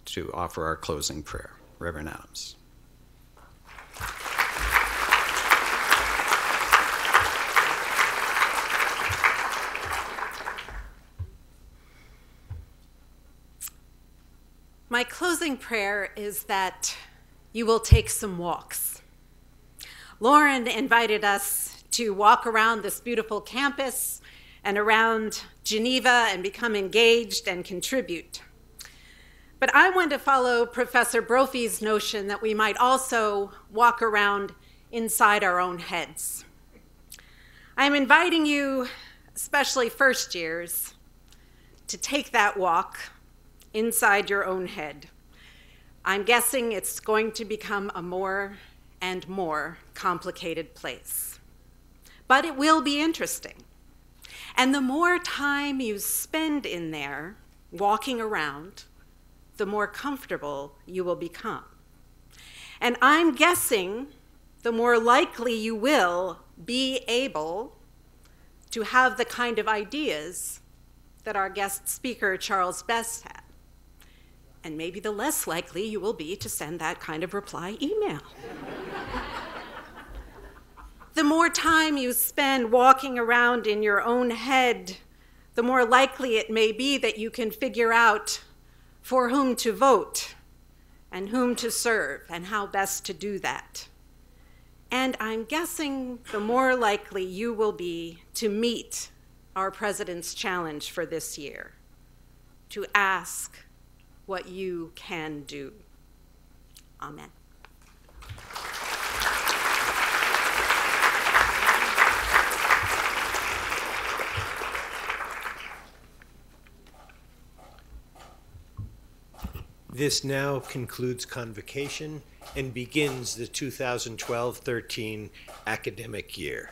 to offer our closing prayer. Reverend Adams. My closing prayer is that you will take some walks. Lauren invited us to walk around this beautiful campus and around Geneva and become engaged and contribute. But I want to follow Professor Brophy's notion that we might also walk around inside our own heads. I'm inviting you, especially first years, to take that walk inside your own head. I'm guessing it's going to become a more and more complicated place. But it will be interesting. And the more time you spend in there, walking around, the more comfortable you will become. And I'm guessing the more likely you will be able to have the kind of ideas that our guest speaker, Charles Best, had. And maybe the less likely you will be to send that kind of reply email. The more time you spend walking around in your own head, the more likely it may be that you can figure out for whom to vote and whom to serve and how best to do that. And I'm guessing the more likely you will be to meet our president's challenge for this year, to ask what you can do. Amen. This now concludes convocation and begins the 2012-13 academic year.